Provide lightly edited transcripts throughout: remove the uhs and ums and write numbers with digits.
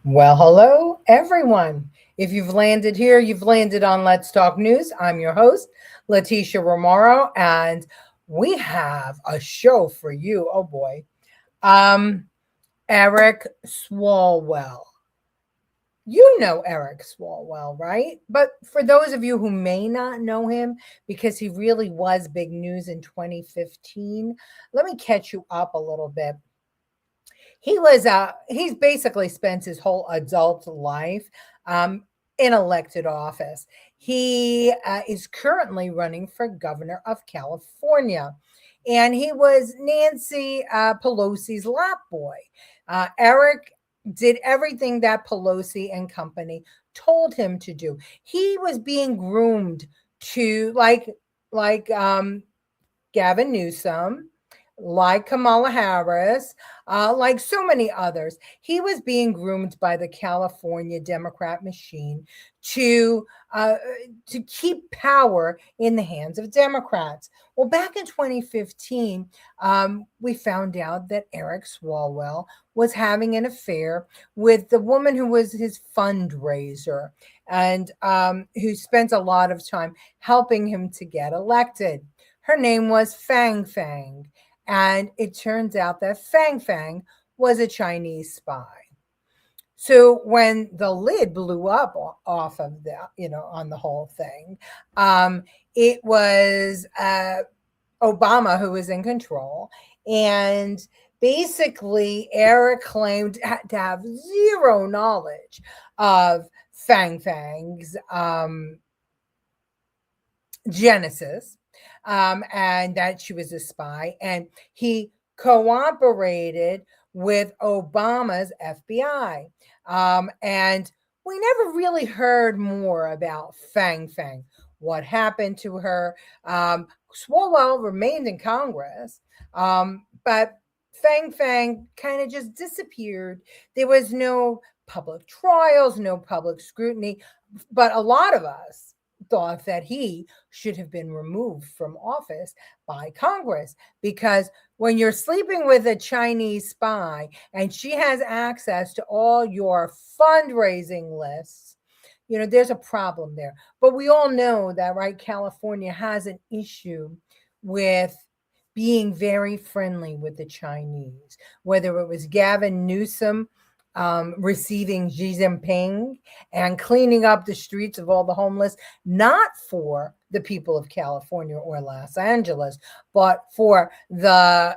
Well, hello, everyone. If you've landed here, you've landed on Let's Talk News. I'm your host, Leticia Romero, and we have a show for you. Oh boy. Um, Eric Swalwell. You know Eric Swalwell, right? But for those of you who may not know him, because he really was big news in 2015, let me catch you up a little bit. He's basically spent his whole adult life um, in elected office. He is currently running for governor of California, and he was Nancy Pelosi's lap boy. Eric did everything that Pelosi and company told him to do. He was being groomed to like Gavin Newsom, like Kamala Harris, like so many others. He was being groomed by the California Democrat machine to uh, to keep power in the hands of Democrats. Well, back in 2015, we found out that Eric Swalwell was having an affair with the woman who was his fundraiser and who spent a lot of time helping him to get elected. Her name was Fang Fang. And it turns out that Fang Fang was a Chinese spy. So when the lid blew up off of on the whole thing, it was Obama who was in control. And basically, Eric claimed to have zero knowledge of Fang Fang's genesis, and that she was a spy. And he cooperated with Obama's FBI. And we never really heard more about Fang Fang. What happened to her? Swalwell remained in Congress, but Fang Fang kind of just disappeared. There was no public trials, no public scrutiny, but a lot of us thought that he should have been removed from office by Congress, because when you're sleeping with a Chinese spy and she has access to all your fundraising lists, there's a problem there. But we all know that, right? California has an issue with being very friendly with the Chinese, whether it was Gavin Newsom receiving Xi Jinping and cleaning up the streets of all the homeless, not for the people of California or Los Angeles, but for the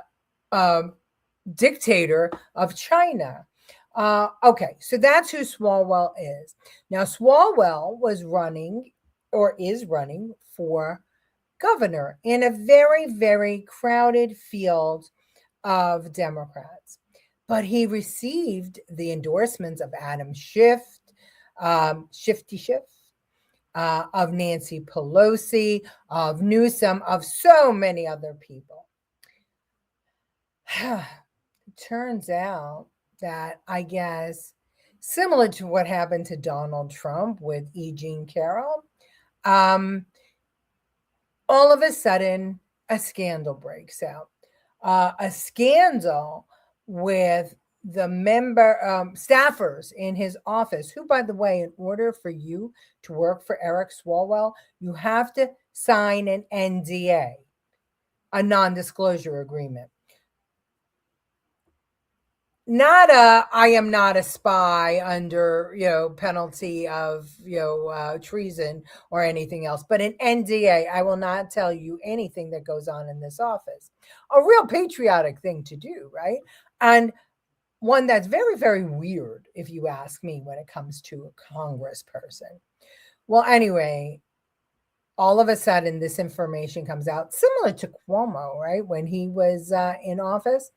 dictator of China. Okay, so that's who Swalwell is. Now, Swalwell was running or is running for governor in a very, very crowded field of Democrats. But he received the endorsements of Adam Schiff, Shifty Schiff, of Nancy Pelosi, of Newsom, of so many other people. It turns out that, I guess, similar to what happened to Donald Trump with E. Jean Carroll, all of a sudden a scandal breaks out. A scandal with the staffers in his office, who, by the way, in order for you to work for Eric Swalwell, you have to sign an NDA, a non-disclosure agreement. Not I am not a spy under penalty of treason or anything else, but an NDA. I will not tell you anything that goes on in this office. A real patriotic thing to do, right? And one that's very, very weird, if you ask me, when it comes to a congressperson. Well, anyway, all of a sudden this information comes out, similar to Cuomo, right, when he was in office.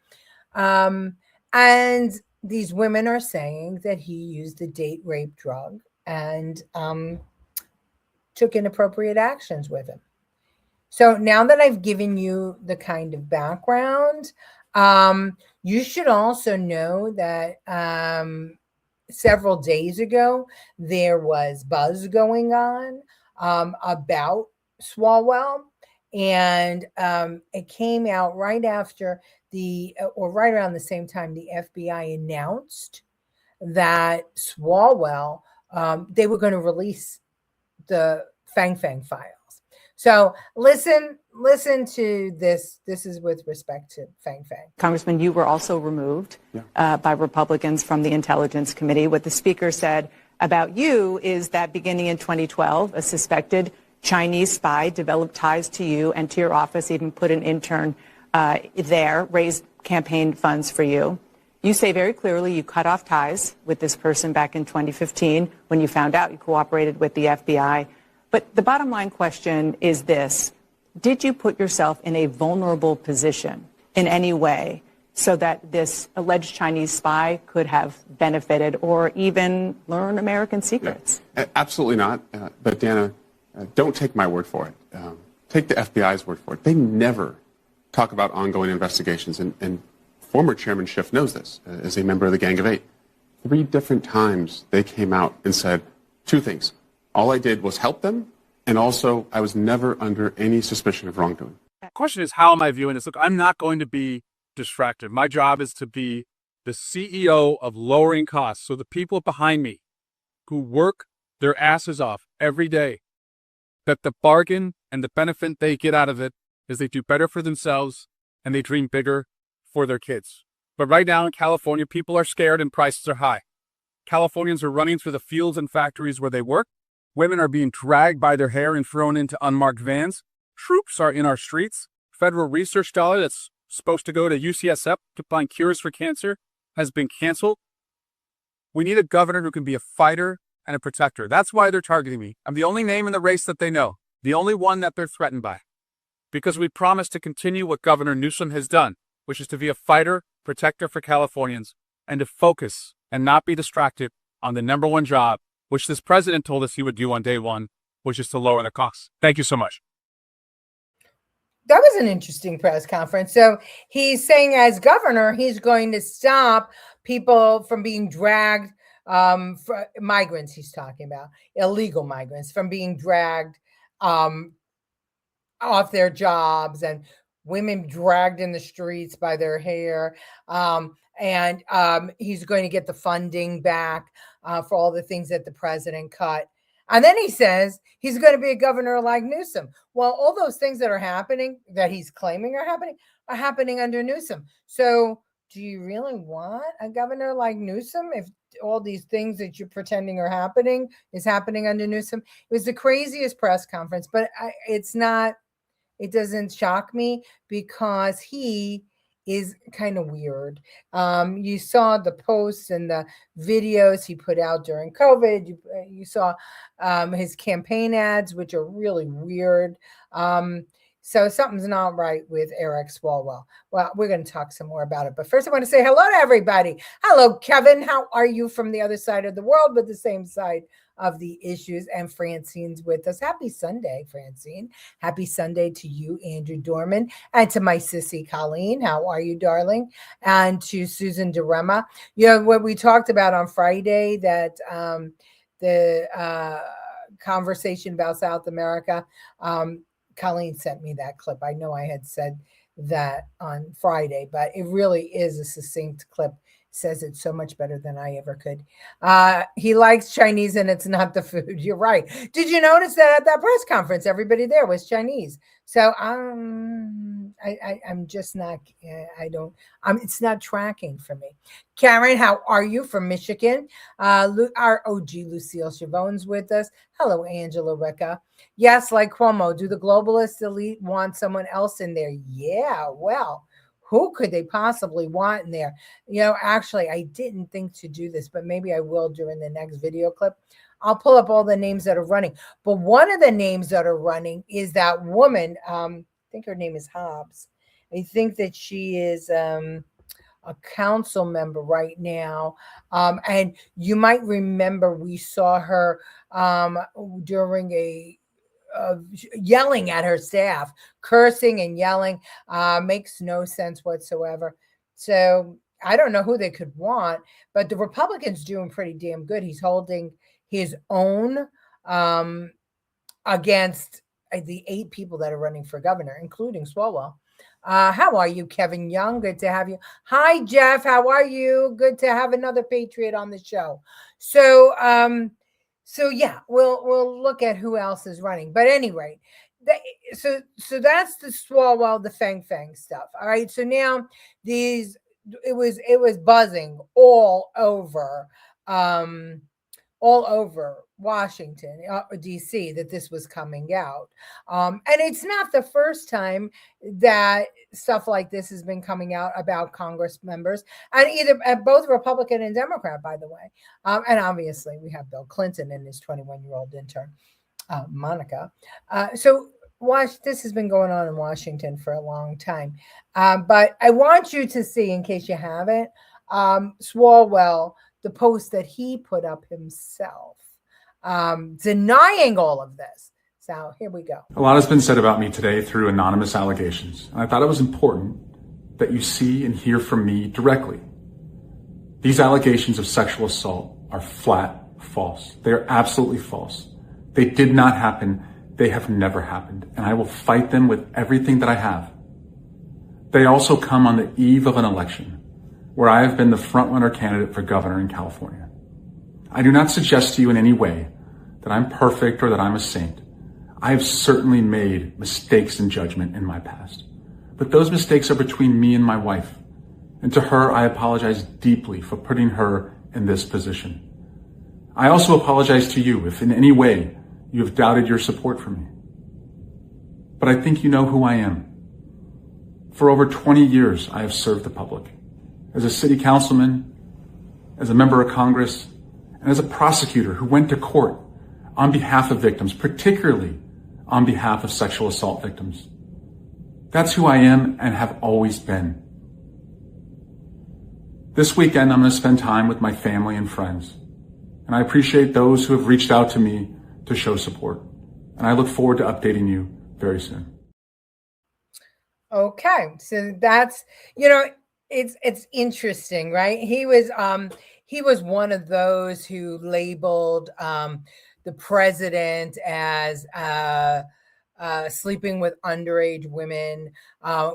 And these women are saying that he used a date rape drug and took inappropriate actions with him. So now that I've given you the kind of background, you should also know that several days ago, there was buzz going on about Swalwell. And it came out right after or right around the same time the FBI announced that Swalwell, they were going to release the Fang Fang files. So listen to this. This is with respect to Fang Fang. Congressman, you were also removed by Republicans from the Intelligence Committee. What the Speaker said about you is that beginning in 2012, a suspected Chinese spy developed ties to you and to your office, even put an intern there, raised campaign funds for you. You say very clearly you cut off ties with this person back in 2015 when you found out you cooperated with the FBI. But the bottom line question is this: did you put yourself in a vulnerable position in any way so that this alleged Chinese spy could have benefited or even learn American secrets? No, absolutely not. But Dana, don't take my word for it. Take the FBI's word for it. They never talk about ongoing investigations. And former Chairman Schiff knows this as a member of the Gang of Eight. 3 different times they came out and said 2 things. All I did was help them, and also I was never under any suspicion of wrongdoing. The question is, how am I viewing this? Look, I'm not going to be distracted. My job is to be the CEO of lowering costs. So the people behind me who work their asses off every day, that the bargain and the benefit they get out of it is they do better for themselves and they dream bigger for their kids. But right now in California, people are scared and prices are high. Californians are running through the fields and factories where they work. Women are being dragged by their hair and thrown into unmarked vans. Troops are in our streets. Federal research dollar that's supposed to go to UCSF to find cures for cancer has been canceled. We need a governor who can be a fighter and a protector. That's why they're targeting me. I'm the only name in the race that they know, the only one that they're threatened by. Because we promised to continue what Governor Newsom has done, which is to be a fighter, protector for Californians, and to focus and not be distracted on the #1 job, which this president told us he would do on day one, which is to lower the costs. Thank you so much. That was an interesting press conference. So he's saying as governor, he's going to stop people from being dragged, for migrants he's talking about, illegal migrants, from being dragged off their jobs, and women dragged in the streets by their hair. And he's going to get the funding back for all the things that the president cut. And then he says he's going to be a governor like Newsom. Well, all those things that are happening, that he's claiming are happening under Newsom. So do you really want a governor like Newsom if all these things that you're pretending are happening is happening under Newsom? It was the craziest press conference, but it doesn't shock me because he is kind of weird. You saw the posts and the videos he put out during COVID. You saw his campaign ads, which are really weird. So something's not right with Eric Swalwell. Well, we're going to talk some more about it. But first, I want to say hello to everybody. Hello, Kevin. How are you from the other side of the world, but the same side of the issues? And Francine's with us. Happy Sunday, Francine. Happy Sunday to you, Andrew Dorman, and to my sissy, Colleen. How are you, darling? And to Susan Durema. You know, what we talked about on Friday, that the conversation about South America, Colleen sent me that clip. I know I had said that on Friday, but it really is a succinct clip. Says it so much better than I ever could. He likes Chinese and it's not the food. You're right. Did you notice that at that press conference, everybody there was Chinese? So I'm just not, it's not tracking for me. Karen, how are you from Michigan? Our OG Lucille Chavone's with us. Hello, Angela Ricca. Yes, like Cuomo, do the globalist elite want someone else in there? Yeah, well, who could they possibly want in there? You know, actually, I didn't think to do this, but maybe I will during the next video clip. I'll pull up all the names that are running. But one of the names that are running is that woman. I think her name is Hobbs. I think that she is a council member right now. And you might remember we saw her during yelling at her staff, cursing and yelling, makes no sense whatsoever. So I don't know who they could want, but the Republicans doing pretty damn good. He's holding his own against the 8 people that are running for governor, including Swalwell. How are you, Kevin Young? Good to have you. Hi, Jeff. How are you? Good to have another patriot on the show. So, yeah, we'll look at who else is running. But anyway, so that's the Swalwell, the Fang Fang stuff. All right. So now it was buzzing all over Washington, D.C., that this was coming out. And it's not the first time that stuff like this has been coming out about Congress members, and both Republican and Democrat, by the way. And obviously, we have Bill Clinton and his 21-year-old intern, Monica. This has been going on in Washington for a long time. But I want you to see, in case you haven't, Swalwell, the post that he put up himself, denying all of this. So here we go. A lot has been said about me today through anonymous allegations, and I thought it was important that you see and hear from me directly. These allegations of sexual assault are flat false. They are absolutely false. They did not happen. They have never happened, and I will fight them with everything that I have. They also come on the eve of an election where I have been the frontrunner candidate for governor in California. I do not suggest to you in any way that I'm perfect or that I'm a saint. I have certainly made mistakes in judgment in my past, but those mistakes are between me and my wife. And to her, I apologize deeply for putting her in this position. I also apologize to you if in any way you have doubted your support for me. But I think you know who I am. For over 20 years, I have served the public. As a city councilman, as a member of Congress, and as a prosecutor who went to court on behalf of victims, particularly on behalf of sexual assault victims. That's who I am and have always been. This weekend, I'm going to spend time with my family and friends, and I appreciate those who have reached out to me to show support. And I look forward to updating you very soon. Okay, so that's, it's interesting, right? He was one of those who labeled the president as sleeping with underage women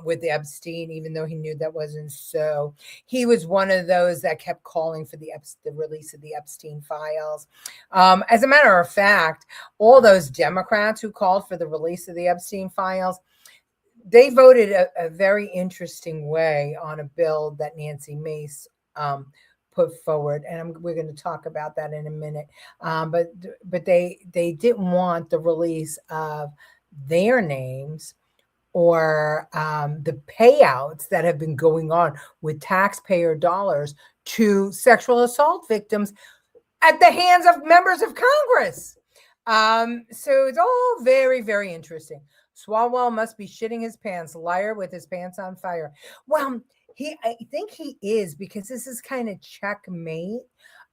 with the Epstein, even though he knew that wasn't so. He was one of those that kept calling for the release of the Epstein files. As a matter of fact, all those Democrats who called for the release of the Epstein files, they voted a very interesting way on a bill that Nancy Mace put forward, and we're going to talk about that in a minute. But they didn't want the release of their names or the payouts that have been going on with taxpayer dollars to sexual assault victims at the hands of members of Congress. So it's all very, very interesting. Swalwell must be shitting his pants, liar with his pants on fire. Well, I think he is, because this is kind of checkmate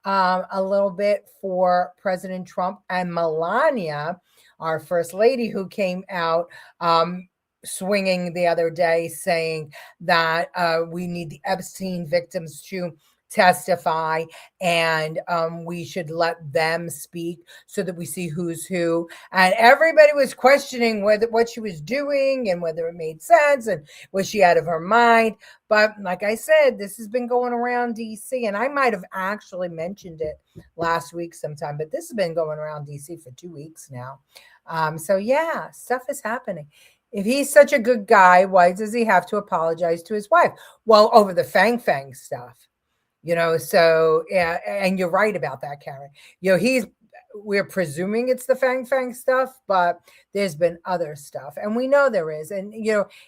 a little bit for President Trump and Melania, our first lady, who came out swinging the other day saying that we need the Epstein victims to testify, and we should let them speak so that we see who's who. And everybody was questioning what she was doing and whether it made sense and was she out of her mind. But like I said, this has been going around DC, and I might have actually mentioned it last week sometime, but this has been going around DC for 2 weeks now. So yeah, stuff is happening. If he's such a good guy, why does he have to apologize to his wife? Well, over the Fang Fang stuff. So yeah, and you're right about that, Karen. We're presuming it's the Fang Fang stuff, but there's been other stuff, and we know there is. And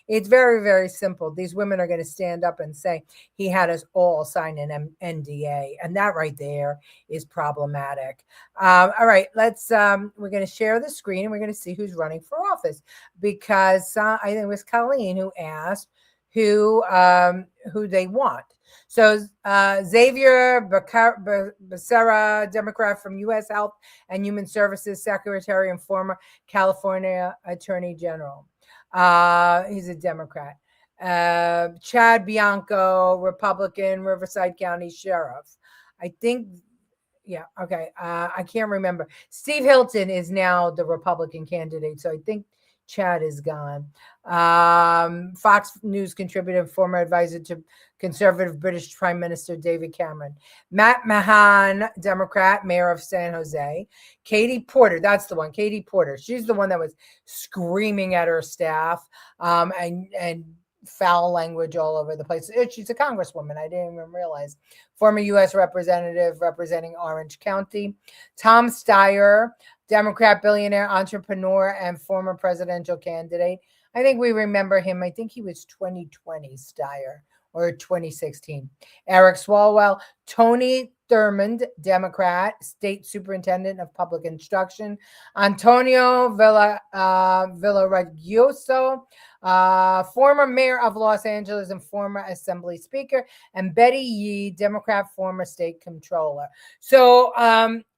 it's very, very simple. These women are going to stand up and say he had us all sign an NDA, and that right there is problematic. All right, we're going to share the screen, and we're going to see who's running for office, because I think it was Colleen who asked who they want. So Xavier Becerra, Democrat from U.S. Health and Human Services Secretary and former California Attorney General. He's a Democrat. Chad Bianco, Republican, Riverside County Sheriff. I think, yeah, okay. I can't remember. Steve Hilton is now the Republican candidate, so I think Chad is gone. Fox News contributor, former advisor to conservative British Prime Minister David Cameron. Matt Mahan, Democrat, mayor of San Jose. Katie Porter, that's the one. Katie Porter. She's the one that was screaming at her staff and foul language all over the place. She's a congresswoman. I didn't even realize. Former U.S. representative representing Orange County. Tom Steyer, Democrat, billionaire, entrepreneur, and former presidential candidate. I think we remember him. I think he was 2020 Steyer or 2016. Eric Swalwell, Tony Thurmond, Democrat, state superintendent of public instruction. Antonio Villaraigosa, former mayor of Los Angeles and former assembly speaker. And Betty Yee, Democrat, former state controller. So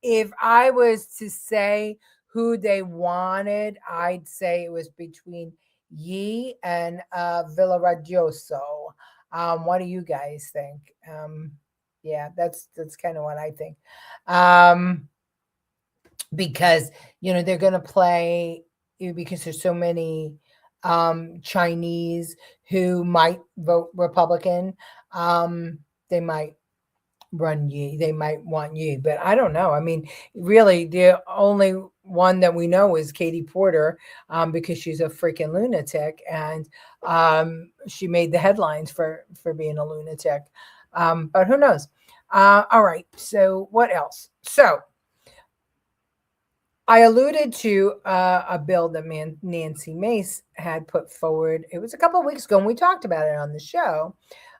if I was to say who they wanted, I'd say it was between Yee and Villaraigosa. What do you guys think? Yeah, that's kind of what I think. Because, they're going to play, because there's so many Chinese who might vote Republican. They might run Yee. They might want Yee, but I don't know. I mean, really, the only one that we know is Katie Porter, because she's a freaking lunatic, and she made the headlines for being a lunatic. But who knows? All right. So what else? So I alluded to a bill that Nancy Mace had put forward. It was a couple of weeks ago, and we talked about it on the show.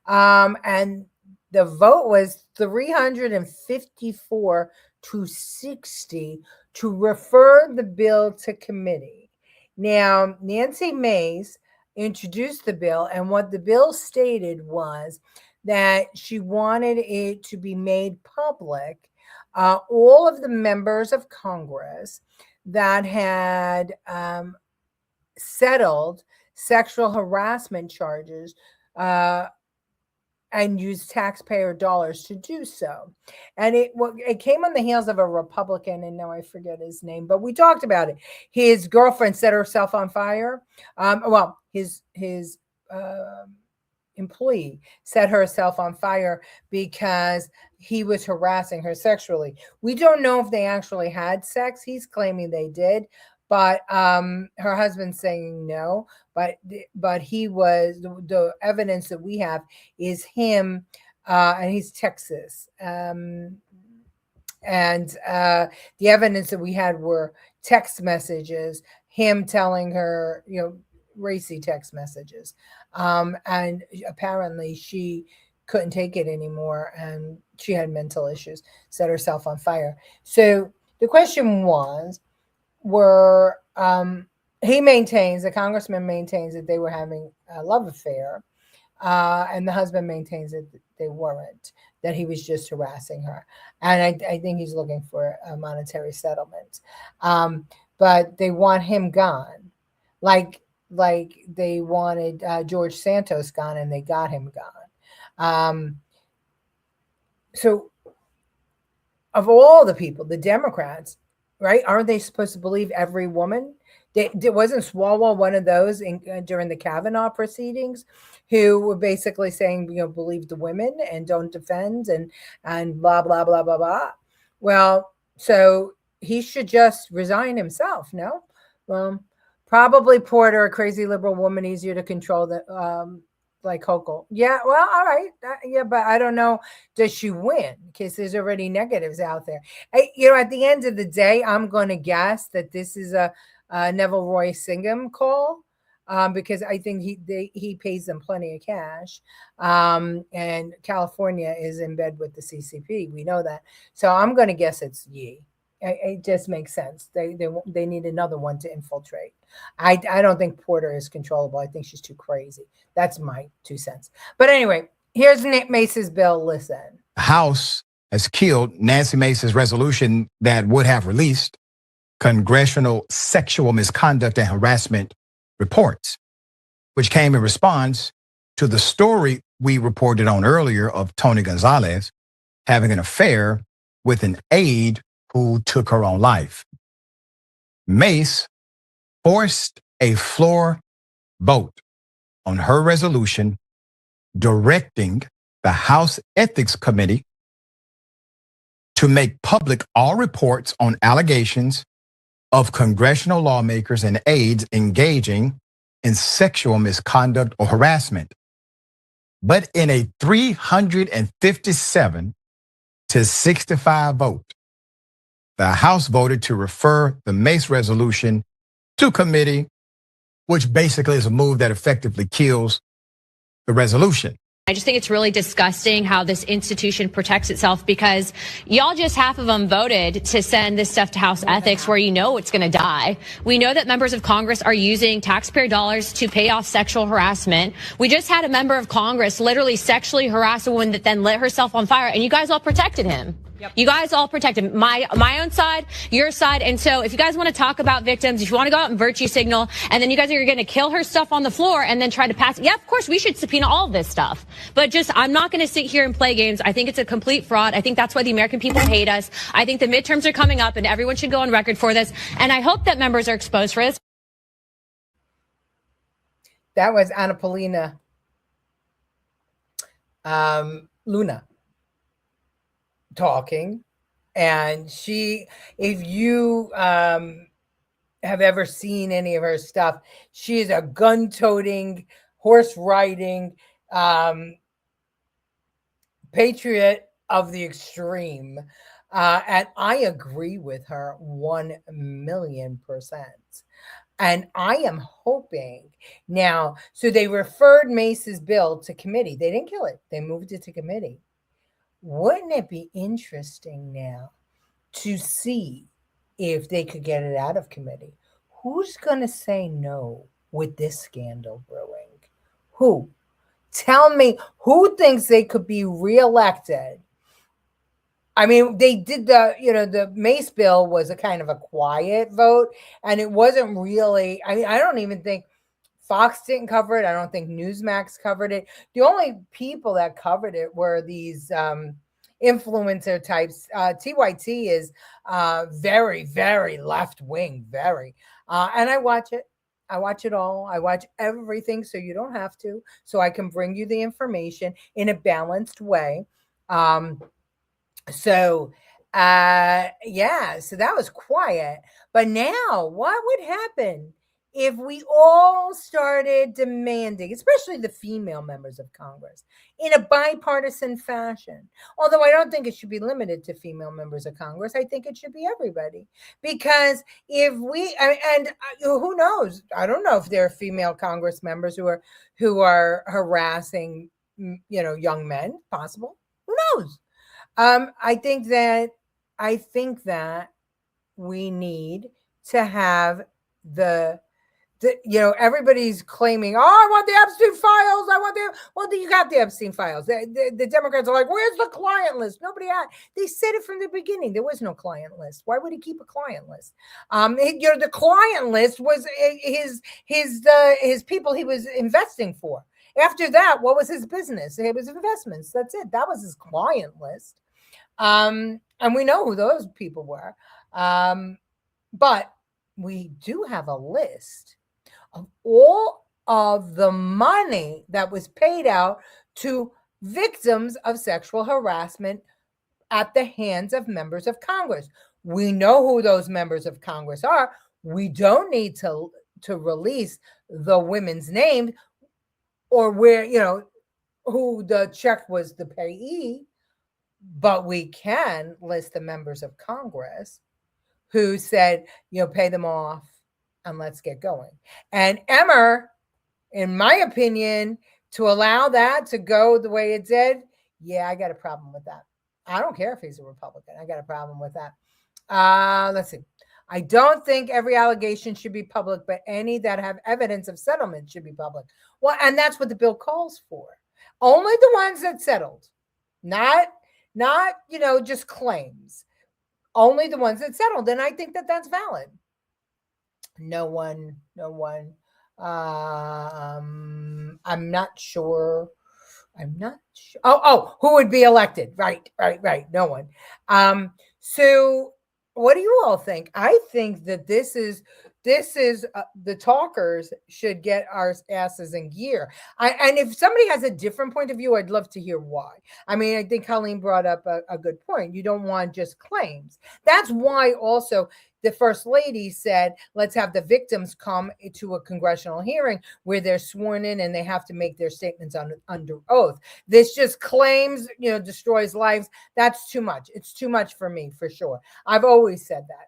And the vote was 354 to 60 to refer the bill to committee. Now, Nancy Mace introduced the bill, and what the bill stated was that she wanted it to be made public. All of the members of Congress that had settled sexual harassment charges and used taxpayer dollars to do so. And it came on the heels of a Republican, and now I forget his name, but we talked about it. His girlfriend set herself on fire. His employee set herself on fire because he was harassing her sexually. We don't know if they actually had sex. He's claiming they did, but her husband's saying no. But he was, the evidence that we have is him, and he's Texas. And the evidence that we had were text messages, him telling her, racy text messages. And apparently she couldn't take it anymore, and she had mental issues, set herself on fire. So the question was, the congressman maintains that they were having a love affair, and the husband maintains that they weren't, that he was just harassing her. And I think he's looking for a monetary settlement. But they want him gone, like they wanted George Santos gone, and they got him gone. So of all the people, the Democrats, right, aren't they supposed to believe every woman? Wasn't Swalwell one of those during the Kavanaugh proceedings who were basically saying, believe the women and don't defend and blah, blah, blah, blah, blah. Well, so he should just resign himself, no? Well, probably Porter, a crazy liberal woman, easier to control than like Hochul. Yeah, well, all right. Yeah, but I don't know. Does she win? Because there's already negatives out there. At the end of the day, I'm going to guess that this is a Neville Roy Singham call, because I think he pays them plenty of cash. And California is in bed with the CCP. We know that. So I'm going to guess it's Yee. It just makes sense. They need another one to infiltrate. I don't think Porter is controllable. I think she's too crazy. That's my 2 cents. But anyway, here's Nick Mace's bill. Listen. House has killed Nancy Mace's resolution that would have released congressional sexual misconduct and harassment reports, which came in response to the story we reported on earlier of Tony Gonzalez having an affair with an aide who took her own life. Mace forced a floor vote on her resolution directing the House Ethics Committee to make public all reports on allegations of congressional lawmakers and aides engaging in sexual misconduct or harassment. But in a 357 to 65 vote, the House voted to refer the Mace resolution to committee, which basically is a move that effectively kills the resolution. I just think it's really disgusting how this institution protects itself, because y'all just half of them voted to send this stuff to House Ethics where you know it's going to die. We know that members of Congress are using taxpayer dollars to pay off sexual harassment. We just had a member of Congress literally sexually harass a woman that then lit herself on fire, and you guys all protected him. Yep. You guys all protected my own side, your side. And so if you guys want to talk about victims, if you want to go out and virtue signal, and then you guys are going to kill her stuff on the floor and then try to pass. Yeah, of course, we should subpoena all of this stuff. But just, I'm not going to sit here and play games. I think it's a complete fraud. I think that's why the American people hate us. I think the midterms are coming up and everyone should go on record for this. And I hope that members are exposed for this. That was Anna Paulina Luna talking, and she, if you have ever seen any of her stuff, she is a gun-toting, horse-riding patriot of the extreme, and I agree with her 1,000,000%. And I am hoping now, so they referred Mace's bill to committee. They didn't kill it. They moved it to committee. Wouldn't it be interesting now to see if they could get it out of committee? Who's going to say no with this scandal brewing? Who? Tell me, who thinks they could be reelected? I mean, they did the Mace bill was a kind of a quiet vote, and it wasn't really, I mean, I don't even think Fox didn't cover it. I don't think Newsmax covered it. The only people that covered it were these influencer types. TYT is very, very left wing, very. And I watch it. I watch it all. I watch everything, so you don't have to. So I can bring you the information in a balanced way. So that was quiet. But now, what would happen if we all started demanding, especially the female members of Congress, in a bipartisan fashion? Although I don't think it should be limited to female members of Congress. I think it should be everybody. Because if we, and who knows? I don't know if there are female Congress members who are harassing, young men. Possible. Who knows? I think that we need to have everybody's claiming, oh, I want the Epstein files. You got the Epstein files. The Democrats are like, where's the client list? Nobody had. They said it from the beginning. There was no client list. Why would he keep a client list? The client list was his people he was investing for. After that, what was his business? It was investments. That's it. That was his client list. And we know who those people were. But we do have a list of all of the money that was paid out to victims of sexual harassment at the hands of members of Congress. We know who those members of Congress are. We don't need to release the women's names or where, who the check was the payee, but we can list the members of Congress who said, pay them off and let's get going. And Emmer, in my opinion, to allow that to go the way it did, I got a problem with that. I don't care if he's a Republican. I got a problem with that. Let's see. I don't think every allegation should be public, but any that have evidence of settlement should be public. Well, and that's what the bill calls for. Only the ones that settled, not just claims. Only the ones that settled. And I think that that's valid. No one. I'm not sure. Oh, who would be elected? Right. No one. So what do you all think? I think that this is this is the talkers should get our asses in gear. And if somebody has a different point of view, I'd love to hear why. I mean, I think Colleen brought up a good point. You don't want just claims. That's why also the First Lady said, let's have the victims come to a congressional hearing where they're sworn in and they have to make their statements under oath. This just claims, destroys lives. That's too much. It's too much for me, for sure. I've always said that.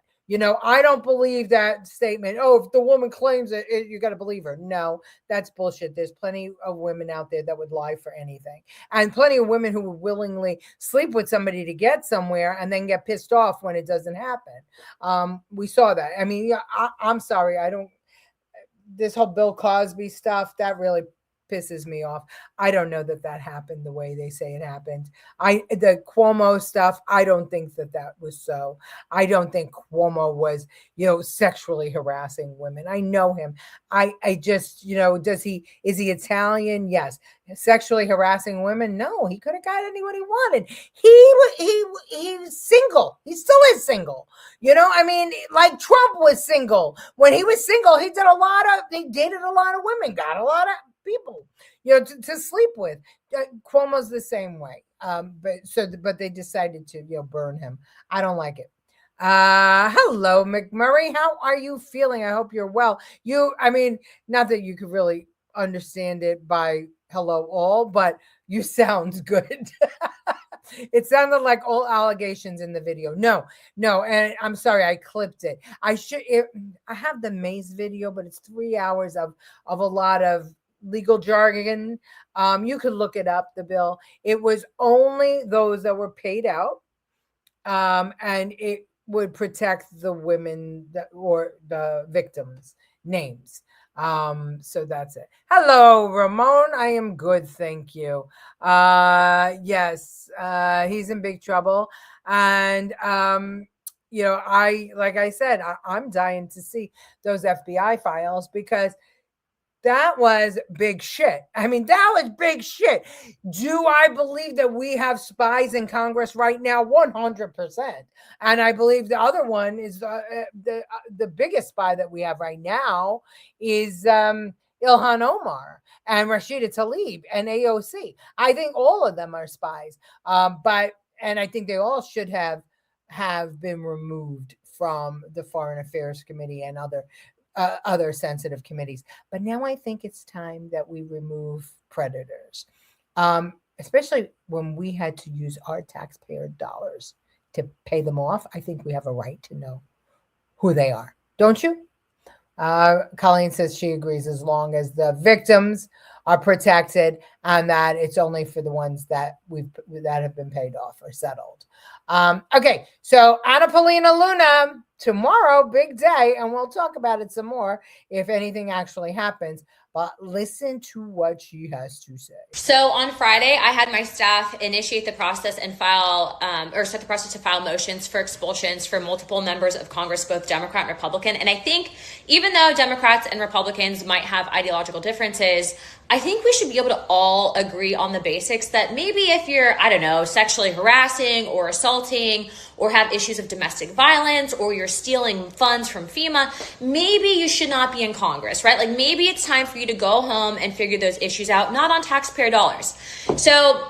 I don't believe that statement. Oh, if the woman claims it, you got to believe her. No, that's bullshit. There's plenty of women out there that would lie for anything, and plenty of women who would willingly sleep with somebody to get somewhere and then get pissed off when it doesn't happen. We saw that. I mean, I'm sorry. This whole Bill Cosby stuff, that really pisses me off. I don't know that happened the way they say it happened. The Cuomo stuff, I don't think that was so. I don't think Cuomo was, sexually harassing women. I know him. I just, is he Italian? Yes. Sexually harassing women? No, he could have got anyone he wanted. He was single. He still is single. I mean, like Trump was single. When he was single, he dated a lot of women, got a lot of people, to sleep with. Cuomo's the same way. But they decided to, burn him. I don't like it. Hello, McMurray. How are you feeling? I hope you're well. Not that you could really understand it by hello all, but you sound good. It sounded like all allegations in the video. No, and I'm sorry, I clipped it. I have the Mace video, but it's 3 hours of a lot of legal jargon. You could look it up, the bill. It was only those that were paid out, and it would protect the women or the victims' names. So that's it. Hello, Ramon. I am good, thank you. Yes, he's in big trouble, and like I said, I'm dying to see those FBI files, because that was big shit. I mean, that was big shit. Do I believe that we have spies in Congress right now? 100%. And I believe the other one is the biggest spy that we have right now is Ilhan Omar and Rashida Tlaib and AOC. I think all of them are spies. And I think they all should have been removed from the Foreign Affairs Committee and other sensitive committees. But now I think it's time that we remove predators, especially when we had to use our taxpayer dollars to pay them off. I think we have a right to know who they are. Don't you? Colleen says she agrees, as long as the victims are protected and that it's only for the ones that have been paid off or settled. Okay, so Anna Paulina Luna, tomorrow, big day, and we'll talk about it some more if anything actually happens. But listen to what she has to say. So on Friday, I had my staff initiate the process and start the process to file motions for expulsions for multiple members of Congress, both Democrat and Republican. And I think even though Democrats and Republicans might have ideological differences, I think we should be able to all agree on the basics that maybe if you're, sexually harassing or assaulting or have issues of domestic violence or you're stealing funds from FEMA, maybe you should not be in Congress, right? Like maybe it's time for you to go home and figure those issues out, not on taxpayer dollars. So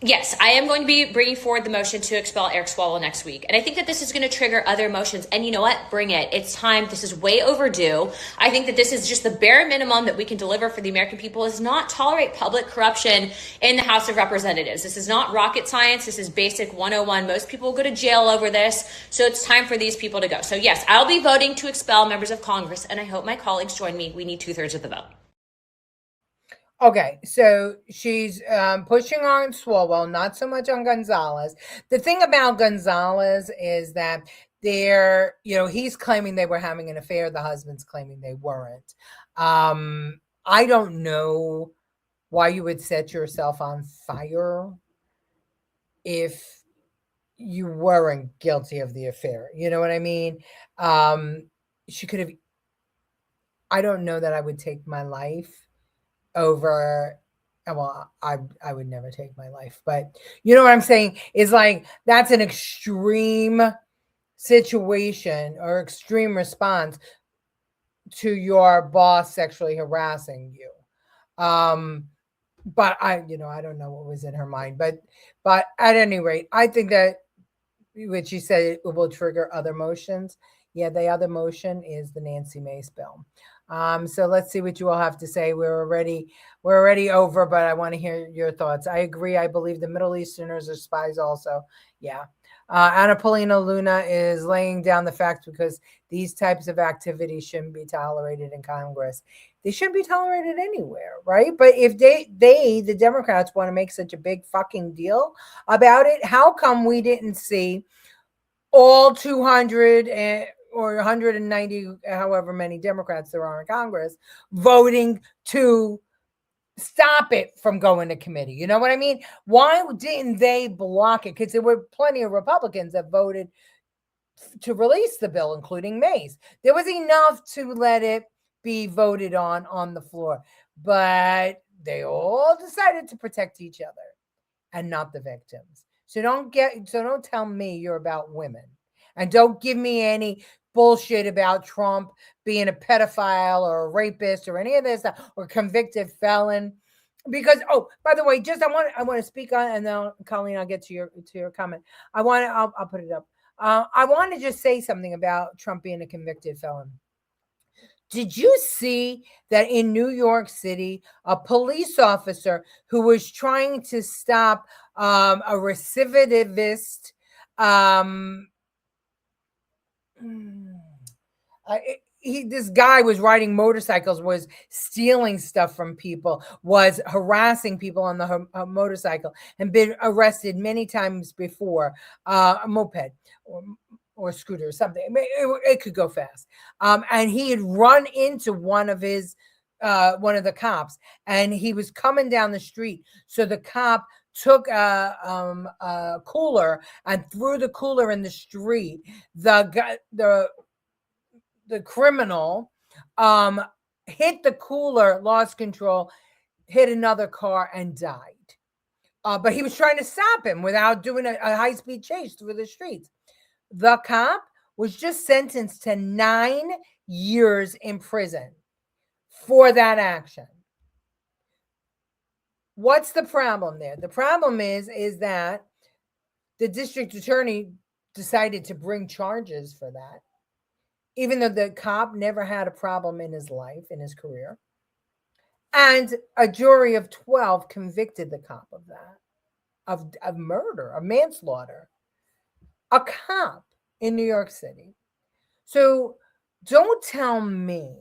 yes, I am going to be bringing forward the motion to expel Eric Swalwell next week. And I think that this is going to trigger other motions. And you know what? Bring it. It's time. This is way overdue. I think that this is just the bare minimum that we can deliver for the American people, is not tolerate public corruption in the House of Representatives. This is not rocket science. This is basic 101. Most people go to jail over this. So it's time for these people to go. So yes, I'll be voting to expel members of Congress. And I hope my colleagues join me. We need 2/3 of the vote. Okay, so she's pushing on Swalwell, not so much on Gonzalez. The thing about Gonzalez is that he's claiming they were having an affair. The husband's claiming they weren't. I don't know why you would set yourself on fire if you weren't guilty of the affair. You know what I mean? She could have. I don't know that I would take my life over, well, I would never take my life, but you know what I'm saying is, like, that's an extreme situation or extreme response to your boss sexually harassing you. But I don't know what was in her mind, but at any rate, I think that what she said, it will trigger other motions. Yeah, the other motion is the Nancy Mace bill. So let's see what you all have to say. We're already over, but I want to hear your thoughts. I agree. I believe the Middle Easterners are spies also. Yeah. Anna Paulina Luna is laying down the facts because these types of activities shouldn't be tolerated in Congress. They shouldn't be tolerated anywhere, right? But if the Democrats, want to make such a big fucking deal about it, how come we didn't see all 200 or 190, however many Democrats there are in Congress, voting to stop it from going to committee? You know what I mean? Why didn't they block it? Because there were plenty of Republicans that voted to release the bill, including Mace. There was enough to let it be voted on the floor, but they all decided to protect each other and not the victims. So don't tell me you're about women, and don't give me any bullshit about Trump being a pedophile or a rapist or any of this stuff, or convicted felon. Because, oh, by the way, just I want to speak on, and then Colleen, I'll get to your comment. I'll put it up. I want to just say something about Trump being a convicted felon. Did you see that in New York City, a police officer who was trying to stop a recidivist, this guy was riding motorcycles, was stealing stuff from people, was harassing people on the motorcycle, and been arrested many times before, a moped or scooter or something. It could go fast. And he had run into one of the cops, and he was coming down the street. So the cop took a cooler and threw the cooler in the street. The criminal hit the cooler, lost control, hit another car, and died. But he was trying to stop him without doing a high-speed chase through the streets. The cop was just sentenced to 9 years in prison for that action. What's the problem there? The problem is that the district attorney decided to bring charges for that, even though the cop never had a problem in his life, in his career. And a jury of 12 convicted the cop of that, of murder, of manslaughter. A cop in New York City. So don't tell me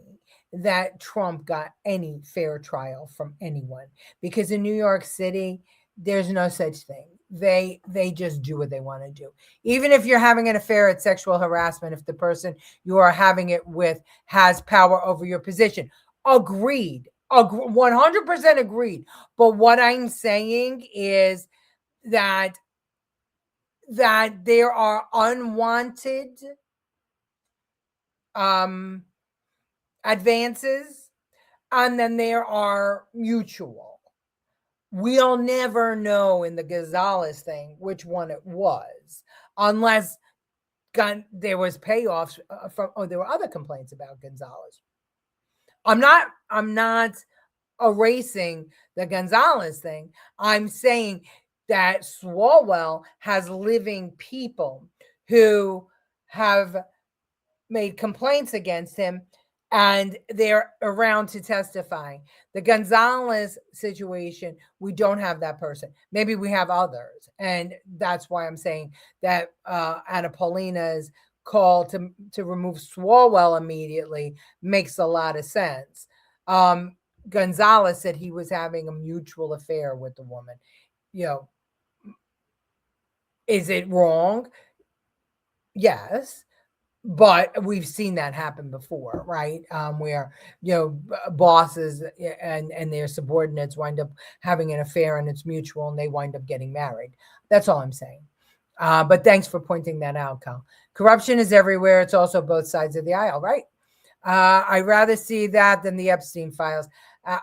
that Trump got any fair trial from anyone, because in New York City, there's no such thing. They just do what they want to do. Even if you're having an affair, it's sexual harassment if the person you are having it with has power over your position. Agreed. 100% agreed. But what I'm saying is that there are unwanted advances, and then there are mutual. We'll never know in the Gonzalez thing which one it was, unless there was payoffs there were other complaints about Gonzalez. I'm not erasing the Gonzalez thing. I'm saying that Swalwell has living people who have made complaints against him, and they're around to testify. The Gonzalez situation, we don't have that person. Maybe we have others. And that's why I'm saying that Anna Paulina's call to remove Swalwell immediately makes a lot of sense. Gonzalez said he was having a mutual affair with the woman. Is it wrong? Yes. But we've seen that happen before, right? Where, bosses and their subordinates wind up having an affair, and it's mutual, and they wind up getting married. That's all I'm saying. But thanks for pointing that out, Cal. Corruption is everywhere. It's also both sides of the aisle, right? I'd rather see that than the Epstein files.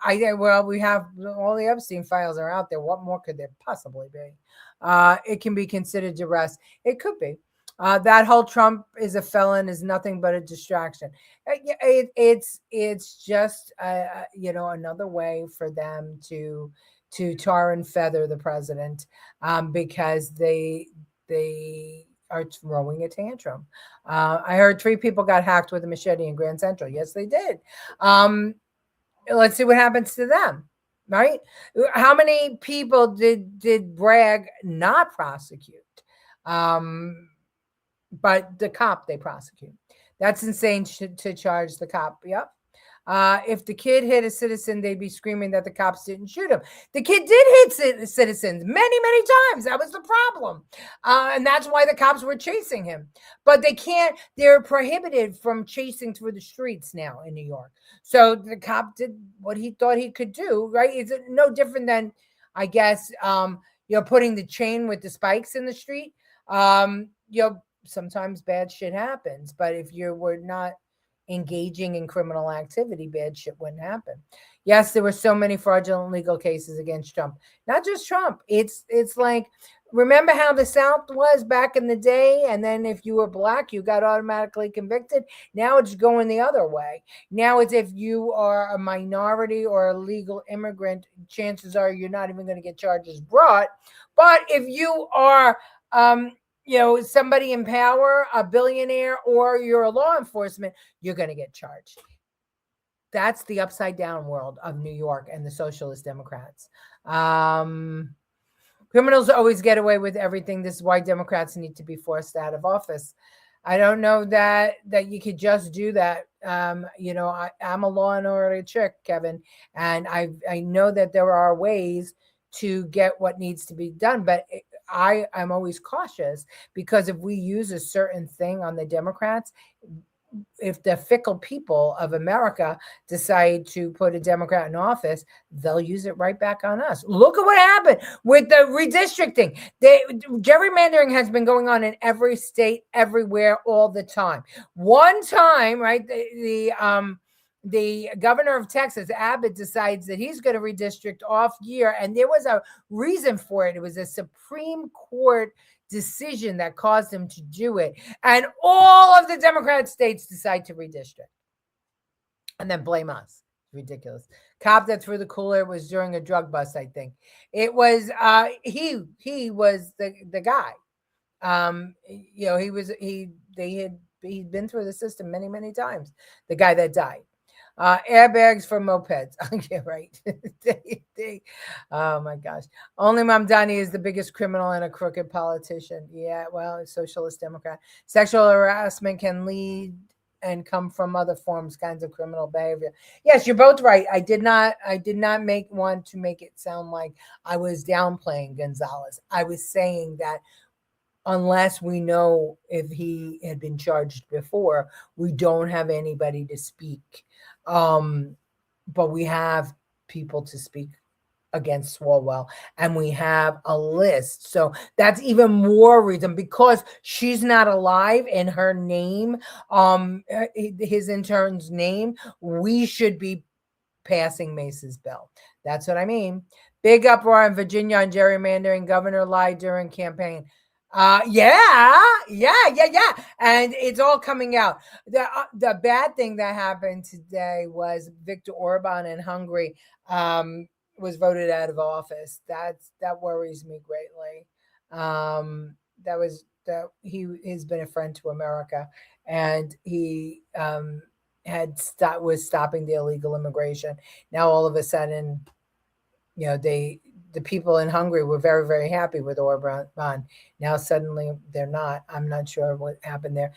We have all the Epstein files are out there. What more could there possibly be? It can be considered duress. It could be. That whole Trump is a felon is nothing but a distraction. It's just another way for them to tar and feather the president, because they are throwing a tantrum. I heard 3 people got hacked with a machete in Grand Central. Yes, they did. Let's see what happens to them. Right? How many people did Bragg not prosecute? But the cop they prosecute. That's insane to charge the cop. Yep. If the kid hit a citizen, they'd be screaming that the cops didn't shoot him. The kid did hit citizens many, many times. That was the problem. And that's why the cops were chasing him. But they're prohibited from chasing through the streets now in New York. So the cop did what he thought he could do, right? It's no different than, I guess, putting the chain with the spikes in the street. Sometimes bad shit happens. But if you were not engaging in criminal activity, bad shit wouldn't happen. Yes, there were so many fraudulent legal cases against Trump. Not just Trump. It's like, remember how the South was back in the day? And then if you were black, you got automatically convicted. Now it's going the other way. Now it's if you are a minority or a legal immigrant, chances are you're not even going to get charges brought. But if you are somebody in power, a billionaire, or you're a law enforcement, you're going to get charged. That's the upside down world of New York and the Socialist Democrats. Criminals always get away with everything. This is why Democrats need to be forced out of office. I don't know that you could just do that. I'm a law and order chick, Kevin, and I know that there are ways to get what needs to be done, but I'm always cautious, because if we use a certain thing on the Democrats, if the fickle people of America decide to put a Democrat in office, they'll use it right back on us. Look at what happened with the redistricting. Gerrymandering has been going on in every state, everywhere, all the time. One time, right, the governor of Texas, Abbott, decides that he's going to redistrict off year. And there was a reason for it. It was a Supreme Court decision that caused him to do it. And all of the Democrat states decide to redistrict and then blame us. Ridiculous. Cop that threw the cooler was during a drug bust, I think. It was, he was the guy. He'd been through the system many, many times. The guy that died. Airbags for mopeds. Yeah, right. Oh my gosh. Only Mamdani is the biggest criminal and a crooked politician. Yeah, well, a socialist Democrat. Sexual harassment can lead and come from other kinds of criminal behavior. Yes, you're both right. I did not want to make it sound like I was downplaying Gonzalez. I was saying that unless we know if he had been charged before, we don't have anybody to speak. But we have people to speak against Swalwell, and we have a list. So that's even more reason, because she's not alive in her name, his intern's name, we should be passing Mace's bill. That's what I mean. Big uproar in Virginia on gerrymandering. Governor lied during campaign. Yeah. And it's all coming out. The bad thing that happened today was Viktor Orban in Hungary was voted out of office. That worries me greatly. He has been a friend to America, and he was stopping the illegal immigration. Now all of a sudden, the people in Hungary were very, very happy with Orban. Now suddenly they're not. I'm not sure what happened there.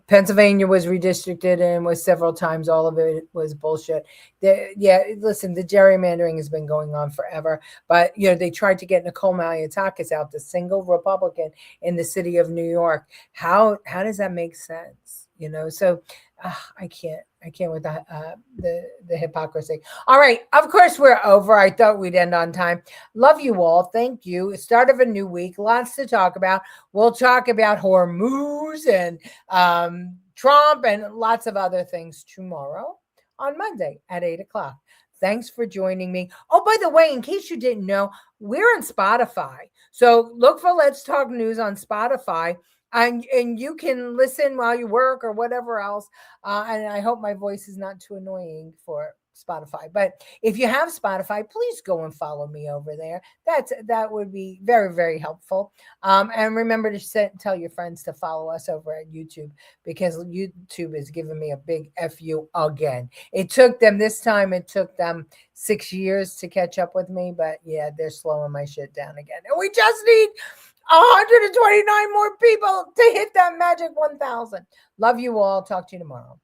Pennsylvania was redistricted and was several times. All of it was bullshit. Listen, the gerrymandering has been going on forever. But, they tried to get Nicole Maliotakis out, the single Republican in the city of New York. How does that make sense? So I can't with the hypocrisy. All right. Of course, we're over. I thought we'd end on time. Love you all. Thank you. Start of a new week. Lots to talk about. We'll talk about Hormuz and Trump and lots of other things tomorrow on Monday at 8:00. Thanks for joining me. Oh, by the way, in case you didn't know, we're on Spotify. So look for Let's Talk News on Spotify. and you can listen while you work or whatever else. And I hope my voice is not too annoying for Spotify. But if you have Spotify, please go and follow me over there. That would be very, very helpful. And remember to tell your friends to follow us over at YouTube, because YouTube is giving me a big FU again. It took them 6 years to catch up with me, but yeah, they're slowing my shit down again. And we just need 129 more people to hit that magic 1,000. Love you all. Talk to you tomorrow.